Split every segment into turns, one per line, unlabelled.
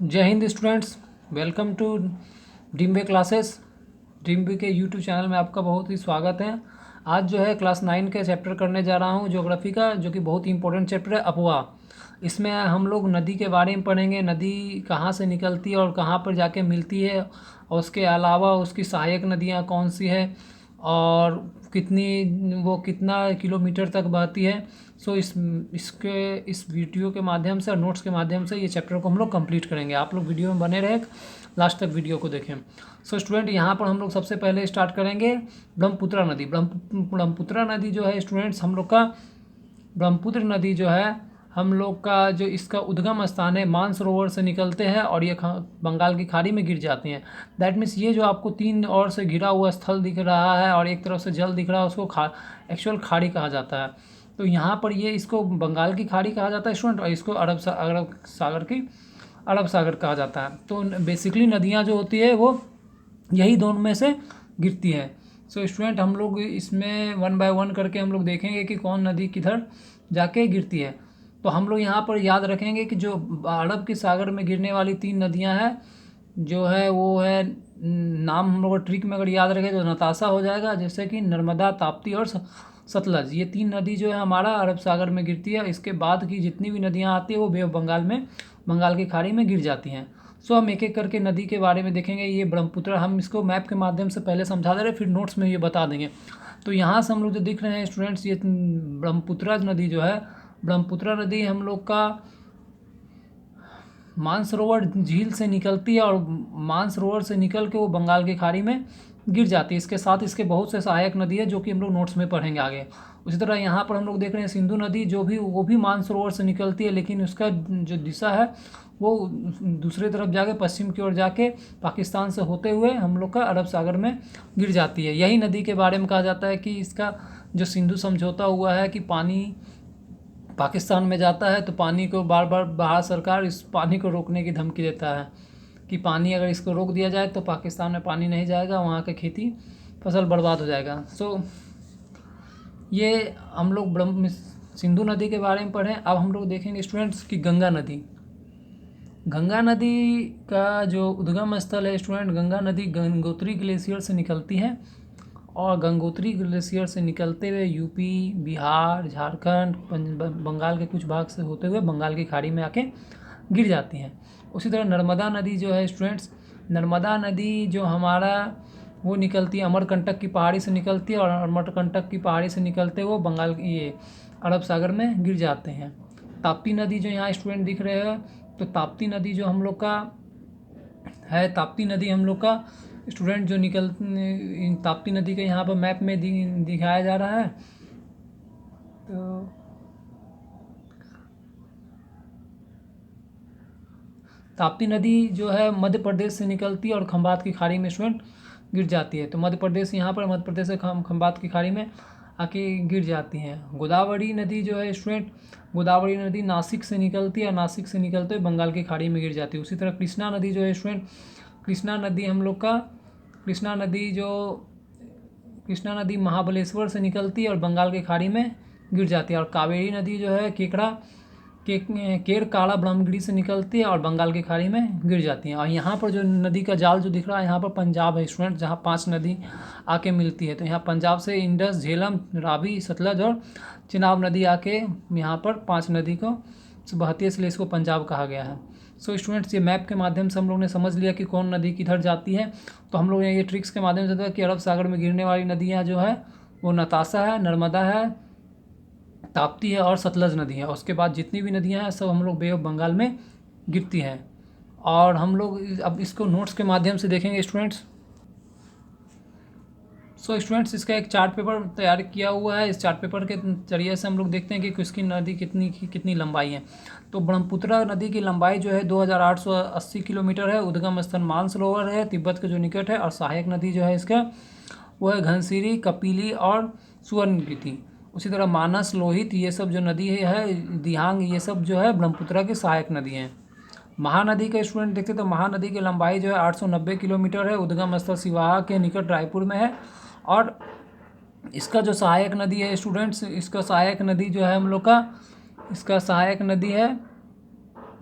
जय Hind students. Welcome to dream way classes. Dream way के YouTube channel में आपका बहुत ही स्वागत है। आज जो है क्लास 9 का चैप्टर करने जा रहा हूँ ज्योग्राफी का, जो कि बहुत ही इंपॉर्टेंट चैप्टर है, अफवाह। इसमें हम लोग नदी के बारे में पढ़ेंगे, नदी कहाँ से निकलती है और कहाँ पर जाके मिलती है, और उसके अलावा उसकी सहायक नदियाँ कौन सी है और कितना किलोमीटर तक बहती है। सो इस वीडियो के माध्यम से और नोट्स के माध्यम से ये चैप्टर को हम लोग कंप्लीट करेंगे। आप लोग वीडियो में बने रहे, लास्ट तक वीडियो को देखें। सो स्टूडेंट, यहाँ पर हम लोग सबसे पहले स्टार्ट करेंगे ब्रह्मपुत्रा नदी। ब्रह्मपुत्रा नदी जो है स्टूडेंट्स, हम लोग का ब्रह्मपुत्र नदी जो है हम लोग का जो इसका उद्गम स्थान है, मानसरोवर से निकलते हैं और ये बंगाल की खाड़ी में गिर जाती हैं। दैट मीन्स ये जो आपको तीन ओर से घिरा हुआ स्थल दिख रहा है और एक तरफ से जल दिख रहा है, उसको एक्चुअल खाड़ी कहा जाता है। तो यहाँ पर ये इसको बंगाल की खाड़ी कहा जाता है स्टूडेंट, और इसको अरब सागर कहा जाता है। तो बेसिकली नदियाँ जो होती है वो यही दोनों में से गिरती है। सो स्टूडेंट, हम लोग इसमें वन बाय वन करके हम लोग देखेंगे कि कौन नदी किधर जाके गिरती है। तो हम लोग यहाँ पर याद रखेंगे कि जो अरब के सागर में गिरने वाली तीन नदियाँ हैं जो है वो है, नाम हम लोग ट्रिक में अगर याद रखें तो नताशा हो जाएगा, जैसे कि नर्मदा, ताप्ती और सतलज। ये तीन नदी जो है हमारा अरब सागर में गिरती है। इसके बाद की जितनी भी नदियाँ आती है वो बे ऑफ बंगाल में, बंगाल की खाड़ी में गिर जाती हैं। सो हम एक एक करके नदी के बारे में देखेंगे। ये ब्रह्मपुत्र, हम इसको मैप के माध्यम से पहले समझा दे रहे, फिर नोट्स में ये बता देंगे। तो यहाँ से हम लोग जो दिख रहे हैं स्टूडेंट्स, ये ब्रह्मपुत्र नदी जो है, ब्रह्मपुत्र नदी हम लोग का मानसरोवर झील से निकलती है और मानसरोवर से निकल के वो बंगाल की खाड़ी में गिर जाती है। इसके साथ इसके बहुत से सहायक नदी है जो कि हम लोग नोट्स में पढ़ेंगे आगे। उसी तरह यहाँ पर हम लोग देख रहे हैं सिंधु नदी, वो भी मानसरोवर से निकलती है, लेकिन उसका जो दिशा है वो दूसरी तरफ जाके पश्चिम की ओर जाके पाकिस्तान से होते हुए हम लोग का अरब सागर में गिर जाती है। यही नदी के बारे में कहा जाता है कि इसका जो सिंधु समझौता हुआ है कि पानी पाकिस्तान में जाता है तो पानी को बार बार भारत सरकार इस पानी को रोकने की धमकी देता है कि पानी अगर इसको रोक दिया जाए तो पाकिस्तान में पानी नहीं जाएगा, वहाँ की खेती फसल बर्बाद हो जाएगा। सो ये हम लोग सिंधु नदी के बारे में पढ़ें। अब हम लोग देखेंगे स्टूडेंट्स की गंगा नदी। गंगा नदी का जो उद्गम स्थल है स्टूडेंट, गंगा नदी गंगोत्री ग्लेशियर से निकलती है और गंगोत्री ग्लेशियर से निकलते हुए यूपी, बिहार, झारखंड, बंगाल के कुछ भाग से होते हुए बंगाल की खाड़ी में आके गिर जाती हैं। उसी तरह नर्मदा नदी जो है स्टूडेंट्स, नर्मदा नदी जो हमारा वो निकलती है अमरकंटक की पहाड़ी से निकलती है और अमरकंटक की पहाड़ी से निकलते हुए बंगाल ये अरब सागर में गिर जाते हैं। ताप्ती नदी जो यहाँ स्टूडेंट दिख रहे हैं, तो ताप्ती नदी जो हम लोग का है, ताप्ती नदी हम लोग का स्टूडेंट जो ताप्ती नदी का यहाँ पर मैप में दिखाया जा रहा है। तो ताप्ती नदी जो है मध्य प्रदेश से निकलती है और खंबात की खाड़ी में स्टूडेंट गिर जाती है। तो मध्य प्रदेश से खंबात की खाड़ी में आके गिर जाती हैं। गोदावरी नदी जो है स्टूडेंट, गोदावरी नदी नासिक से निकलती है और नासिक से निकलते हुए बंगाल की खाड़ी में गिर जाती है। उसी तरह कृष्णा नदी जो है स्टूडेंट, कृष्णा नदी हम लोग का कृष्णा नदी महाबलेश्वर से निकलती है और बंगाल की खाड़ी में गिर जाती है। और कावेरी नदी जो है केरकाड़ा ब्रह्मगिरी से निकलती है और बंगाल की खाड़ी में गिर जाती है। और यहाँ पर जो नदी का जाल जो दिख रहा है, यहाँ पर पंजाब है स्टूडेंट, जहाँ 5 नदी आके मिलती है। तो यहाँ पंजाब से इंडस, झेलम, रावी, सतलज और चिनाब नदी आके यहाँ पर 5 नदी को बहती है, इसलिए इसको पंजाब कहा गया है। सो स्टूडेंट्स, ये मैप के माध्यम से हम लोग ने समझ लिया कि कौन नदी किधर जाती है। तो हम लोग ने ये ट्रिक्स के माध्यम से देखा कि अरब सागर में गिरने वाली नदियाँ जो है वो नताशा है, नर्मदा है, ताप्ती है और सतलज नदी है। उसके बाद जितनी भी नदियाँ हैं सब हम लोग बे ऑफ बंगाल में गिरती हैं। और हम लोग अब इसको नोट्स के माध्यम से देखेंगे स्टूडेंट्स। सो स्टूडेंट्स, इसका एक चार्ट पेपर तैयार किया हुआ है। इस चार्ट पेपर के जरिए से हम लोग देखते हैं कि किसकी नदी कितनी लंबाई है। तो ब्रह्मपुत्र नदी की लंबाई जो है 2880 किलोमीटर है। उद्गम स्थल मानसरोवर है, तिब्बत के जो निकट है। और सहायक नदी जो है इसका वो है घनसिरी, कपिली और सुवर्णगिति। उसी तरह मानस, लोहित, ये सब जो नदी है, दिहांग, ये सब जो है ब्रह्मपुत्र की सहायक नदी हैं। महानदी का स्टूडेंट देखते तो महानदी की लंबाई जो है 890 किलोमीटर है। उद्गम स्थल सिवाहा के निकट रायपुर में है। और इसका जो सहायक नदी है स्टूडेंट्स, इसका सहायक नदी जो है हम लोग का, इसका सहायक नदी है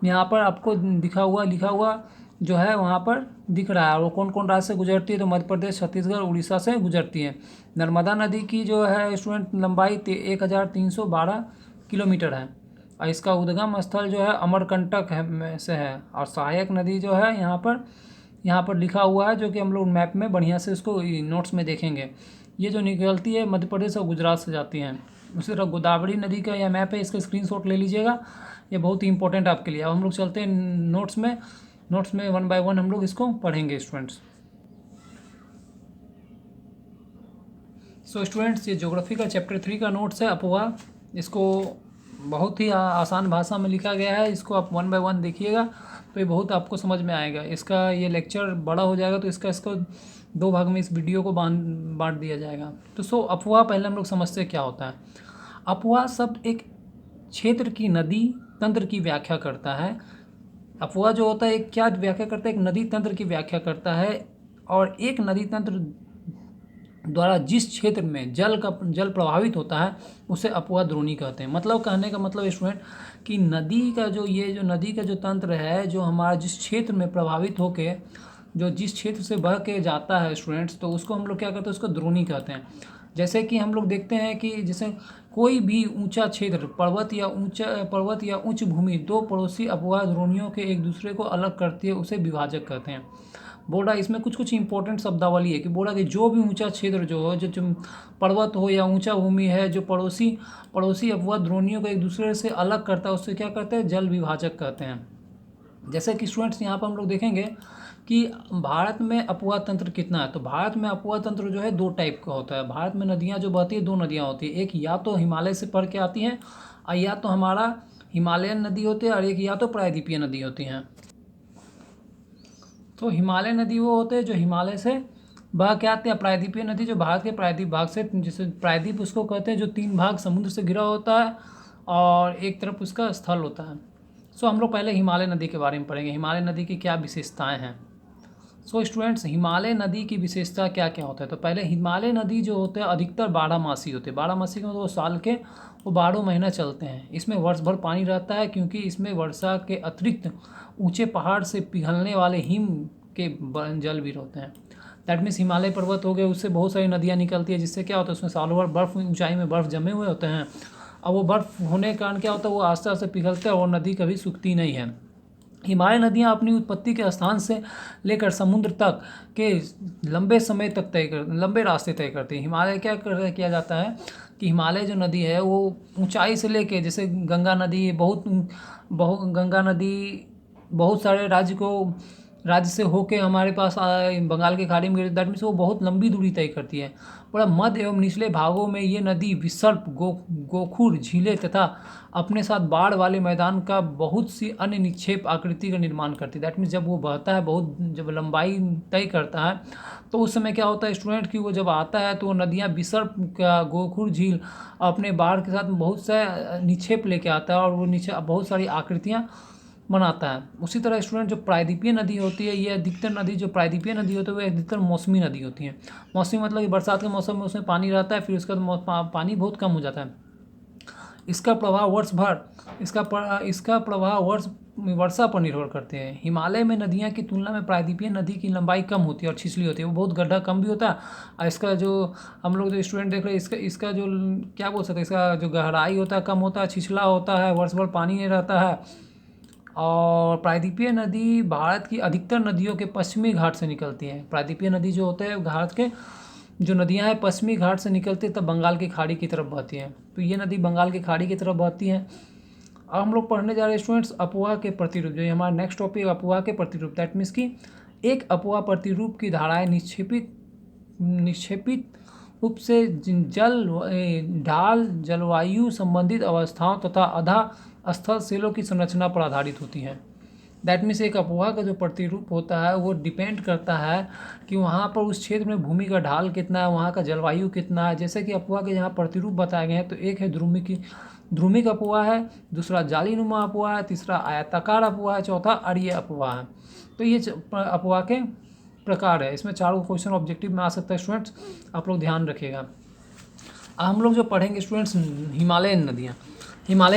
यहाँ पर आपको लिखा हुआ जो है वहाँ पर दिख रहा है। वो कौन कौन राज्य से गुजरती है, तो मध्य प्रदेश, छत्तीसगढ़, उड़ीसा से गुजरती है। नर्मदा नदी की जो है स्टूडेंट लंबाई 1312 किलोमीटर है और इसका उद्गम स्थल जो है अमरकंटक में से है। और सहायक नदी जो है यहाँ पर लिखा हुआ है, जो कि हम लोग मैप में बढ़िया से उसको नोट्स में देखेंगे। ये जो निकलती है मध्य प्रदेश और गुजरात से जाती हैं। उसी तरह गोदावरी नदी का यह मैप है, इसका स्क्रीनशॉट ले लीजिएगा, ये बहुत ही इंपॉर्टेंट आपके लिए। अब हम लोग चलते हैं नोट्स में 1 बाय 1 हम लोग इसको पढ़ेंगे स्टूडेंट्स। सो स्टूडेंट्स, ये ज्योग्राफी का चैप्टर 3 का नोट्स है अपवाह। इसको बहुत ही आसान भाषा में लिखा गया है, इसको आप 1 बाय 1 देखिएगा तो ये बहुत आपको समझ में आएगा। इसका ये लेक्चर बड़ा हो जाएगा तो इसको 2 भाग में इस वीडियो को बांट दिया जाएगा। तो अपवाह पहले हम लोग समझते क्या होता है। अपवाह शब्द एक क्षेत्र की नदी तंत्र की व्याख्या करता है। अपवाह जो होता है एक क्या व्याख्या करता है, एक नदी तंत्र की व्याख्या करता है। और एक नदी तंत्र द्वारा जिस क्षेत्र में जल प्रभावित होता है उसे अपवाह द्रोणी कहते हैं। मतलब कहने का मतलब स्टूडेंट कि नदी का जो तंत्र है, जो हमारा जिस क्षेत्र में प्रभावित होके जो जिस क्षेत्र से बह के जाता है स्टूडेंट्स, तो उसको हम लोग क्या कहते हैं, उसको द्रोणी कहते हैं। जैसे कि हम लोग देखते हैं कि जैसे कोई भी ऊंचा क्षेत्र, पर्वत या उच्च भूमि 2 पड़ोसी अपवाह द्रोणियों के एक दूसरे को अलग करती है, उसे विभाजक कहते हैं। बोल रहा है इसमें कुछ इंपॉर्टेंट शब्दावली है कि बोल रहा है कि जो भी ऊंचा क्षेत्र जो हो, जो पर्वत हो या ऊंचा भूमि है, जो पड़ोसी अपवाह द्रोणियों को एक दूसरे से अलग करता है, उससे क्या कहते हैं, जल विभाजक कहते हैं। जैसे कि स्टूडेंट्स यहाँ पर हम लोग देखेंगे कि भारत में अपवाह तंत्र कितना है। तो भारत में अपवाह तंत्र जो है 2 टाइप का होता है। भारत में नदियाँ जो बहती है 2 नदियाँ होती है, एक या तो हिमालय से पढ़ के आती हैं और या तो हमारा हिमालयन नदी होती है, और एक या तो प्रायद्वीपीय नदी होती हैं। तो हिमालय नदी वो होते हैं जो हिमालय से बह के आते हैं। प्रायद्वीपीय नदी जो भारत के प्रायद्वीप भाग से, जिसे प्रायद्वीप उसको कहते हैं, जो 3 भाग समुद्र से घिरा होता है और एक तरफ उसका स्थल होता है। हम लोग पहले हिमालय नदी के बारे में पढ़ेंगे, हिमालय नदी की क्या विशेषताएं हैं। स्टूडेंट्स, हिमालय नदी की विशेषता क्या क्या होता है। तो पहले हिमालय नदी जो होते हैं अधिकतर 12मासी होते हैं। 12मासी का मतलब साल के वो 12 महीना चलते हैं। इसमें वर्ष भर पानी रहता है, क्योंकि इसमें वर्षा के अतिरिक्त ऊंचे पहाड़ से पिघलने वाले हिम के जल भी होते हैं। दैट मीन्स हिमालय पर्वत हो गए, उससे बहुत सारी नदियाँ निकलती है, जिससे क्या होता है उसमें सालों भर बर्फ़, ऊंचाई में बर्फ़ जमे हुए होते हैं। अब वो बर्फ़ होने के कारण क्या होता है, वो आस्ते आस्ते पिघलते हैं और नदी कभी सूखती नहीं है। हिमालय नदियाँ अपनी उत्पत्ति के स्थान से लेकर समुद्र तक के लंबे रास्ते तय करती हैं। हिमालय किया जाता है कि हिमालय जो नदी है वो ऊंचाई से लेके, जैसे गंगा नदी बहुत सारे राज्य से होके हमारे पास बंगाल की खाड़ी में गिरती है। दैट मीन्स वो बहुत लंबी दूरी तय करती है। पूरा मध्य एवं निचले भागों में ये नदी विसर्प, गोखुर, झीलें तथा अपने साथ बाढ़ वाले मैदान का बहुत सी अन्य निक्षेप आकृति का निर्माण करती है। दैट मीन्स जब वो बहता है, जब लंबाई तय करता है, तो उस समय क्या होता है स्टूडेंट कि वो जब आता है तो वो नदियाँ विसर्प का गोखुर झील अपने बाढ़ के साथ बहुत सा निक्षेप लेके आता है और वो नीचे बहुत सारी आकृतियाँ बनाता है। उसी तरह स्टूडेंट जो प्रायद्वीपीय नदी होती है, ये अधिकतर नदी जो प्रायद्वीपीय नदी होती है वो अधिकतर मौसमी नदी होती है। मौसमी मतलब कि बरसात के मौसम में उसमें पानी रहता है, फिर उसके बाद पानी बहुत कम हो जाता है। इसका प्रभाव वर्षा पर निर्भर करते हैं। हिमालय में नदियाँ की तुलना में प्रायद्वीपीय नदी की लंबाई कम होती है और छिछली होती है, वो बहुत गड्ढा कम भी होता है। और इसका जो हम लोग जो स्टूडेंट देख रहे हैं, इसका जो क्या बोल सकते हैं, इसका जो गहराई होता है कम होता है, छिछला होता है, वर्ष भर पानी नहीं रहता है। और प्रायद्वीपीय नदी भारत की अधिकतर नदियों के पश्चिमी घाट से निकलती है। प्रायद्वीपीय नदी जो होते हैं भारत के जो नदियां हैं पश्चिमी घाट से निकलती है, तब बंगाल की खाड़ी की तरफ बहती है। तो ये नदी बंगाल की खाड़ी की तरफ बहती है। अब हम लोग पढ़ने जा रहे हैं स्टूडेंट्स अपवाह के प्रतिरूप, जो हमारा नेक्स्ट टॉपिक अपवाह के प्रतिरूप। दैट मीन्स कि एक अपवाह प्रतिरूप की धाराएँ निक्षेपित रूप से ढाल, जलवायु संबंधित अवस्थाओं तथा अधा स्थल सेलों की संरचना पर आधारित होती है। दैट मीन्स एक अपवाह का जो प्रतिरूप होता है वो डिपेंड करता है कि वहाँ पर उस क्षेत्र में भूमि का ढाल कितना है, वहाँ का जलवायु कितना है। जैसे कि अपवाह के यहाँ प्रतिरूप बताए गए हैं, तो एक है ध्रुमिक अपवाह है, दूसरा जालीनुमा अपवाह है, तीसरा आयताकार अपवाह है, चौथा अरीय अपवाह है। तो ये अपवाह के प्रकार है। इसमें 4 क्वेश्चन ऑब्जेक्टिव में आ सकता है स्टूडेंट्स, आप लोग ध्यान रखिएगा। हम लोग जो पढ़ेंगे स्टूडेंट्स हिमालयन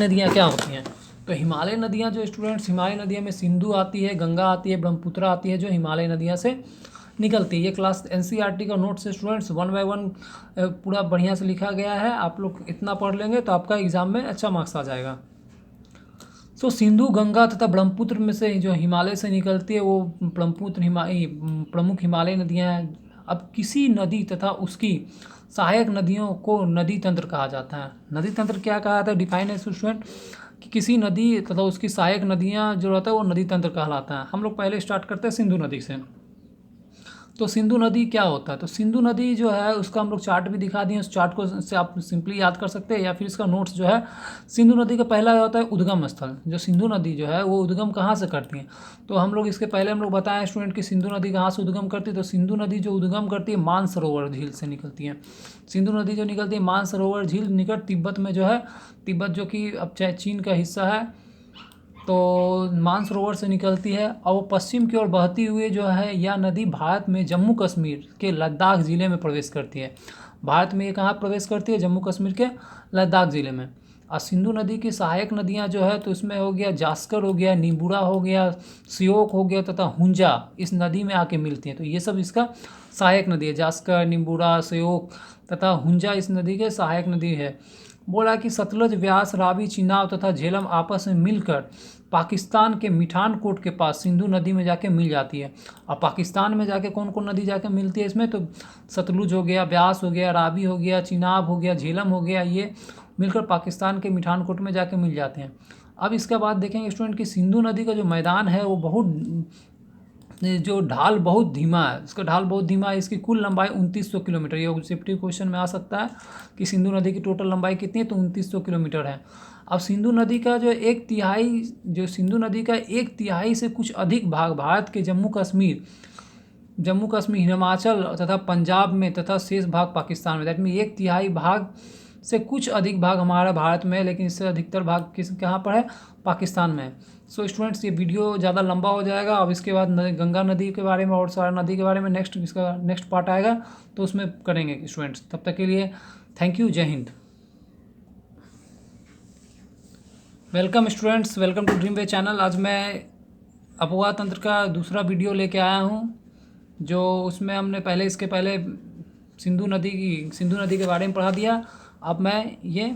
नदियाँ क्या होती हैं। तो हिमालय नदियाँ जो स्टूडेंट्स, हिमालय नदियों में सिंधु आती है, गंगा आती है, ब्रह्मपुत्र आती है, जो हिमालय नदियाँ से निकलती है। ये क्लास एनसीईआरटी का नोट से स्टूडेंट्स 1 बाय 1 पूरा बढ़िया से लिखा गया है। आप लोग इतना पढ़ लेंगे तो आपका एग्ज़ाम में अच्छा मार्क्स आ जाएगा। सो सिंधु, गंगा तथा ब्रह्मपुत्र में से जो हिमालय से निकलती है वो प्रमुख हिमालय नदियाँ हैं। अब किसी नदी तथा उसकी सहायक नदियों को नदी तंत्र कहा जाता है। नदी तंत्र क्या कहा जाता है? डिफाइन है स्टूडेंट कि किसी नदी तथा उसकी सहायक नदियाँ जो रहता है वो नदी तंत्र कहलाता है। हम लोग पहले स्टार्ट करते हैं सिंधु नदी से। तो सिंधु नदी क्या होता है? तो सिंधु नदी जो है उसका हम लोग चार्ट भी दिखा दिए। उस चार्ट को से आप सिंपली याद कर सकते हैं, या फिर इसका नोट्स जो है, सिंधु नदी का पहला होता है उद्गम स्थल। जो सिंधु नदी जो है वो उद्गम कहाँ से करती है? तो हम लोग इसके पहले हम लोग बताएं स्टूडेंट कि सिंधु नदी कहाँ से उद्गम करती है। तो सिंधु नदी जो उद्गम करती है मानसरोवर झील से निकलती है। सिंधु नदी जो निकलती है मानसरोवर झील निकट तिब्बत में जो है, तिब्बत जो कि अब चाहे चीन का हिस्सा है, तो मानसरोवर से निकलती है और वो पश्चिम की ओर बहती हुई जो है यह नदी भारत में जम्मू कश्मीर के लद्दाख ज़िले में प्रवेश करती है। भारत में ये कहाँ प्रवेश करती है? जम्मू कश्मीर के लद्दाख ज़िले में। और सिंधु नदी की सहायक नदियाँ जो है तो इसमें हो गया जास्कर, हो गया नीबूरा, हो गया श्योक, हो गया तथा हुंजा इस नदी में आके मिलती हैं। तो ये सब इसका सहायक नदी है। जास्कर, नीबूरा, श्योक तथा हुंजा इस नदी के सहायक नदी है। बोला कि सतलज, व्यास, रावी, चिनाब तथा झेलम आपस में मिलकर पाकिस्तान के मिठानकोट के पास सिंधु नदी में जाके मिल जाती है। और पाकिस्तान में जाके कौन कौन नदी जाके मिलती है इसमें? तो सतलुज हो गया, व्यास हो गया, रावी हो गया, चिनाब हो गया, झेलम हो गया, ये मिलकर पाकिस्तान के मिठानकोट में जाके मिल जाते हैं। अब इसके बाद देखेंगे स्टूडेंट कि सिंधु नदी का जो मैदान है वो बहुत जो ढाल बहुत धीमा है, इसका ढाल बहुत धीमा है। इसकी कुल लंबाई 2900 किलोमीटर। ये ऑब्जेक्टिव क्वेश्चन में आ सकता है कि सिंधु नदी की टोटल लंबाई कितनी है? तो 2900 किलोमीटर है। अब सिंधु नदी का जो सिंधु नदी का 1/3 से कुछ अधिक भाग भारत के जम्मू कश्मीर, हिमाचल तथा पंजाब में तथा शेष भाग पाकिस्तान में। दैट मीन 1/3 भाग से कुछ अधिक भाग हमारा भारत में है, लेकिन इससे अधिकतर भाग कहाँ पर है? पाकिस्तान में। सो स्टूडेंट्स ये वीडियो ज़्यादा लंबा हो जाएगा। अब इसके बाद गंगा नदी के बारे में और सारा नदी के बारे में इसका नेक्स्ट पार्ट आएगा तो उसमें करेंगे स्टूडेंट्स। तब तक के लिए थैंक यू, जय Hind. Welcome students, welcome to dream way channel. आज मैं अपवाह तंत्र का दूसरा वीडियो लेके आया हूँ, जो उसमें हमने इसके पहले सिंधु नदी के बारे में पढ़ा दिया। अब मैं ये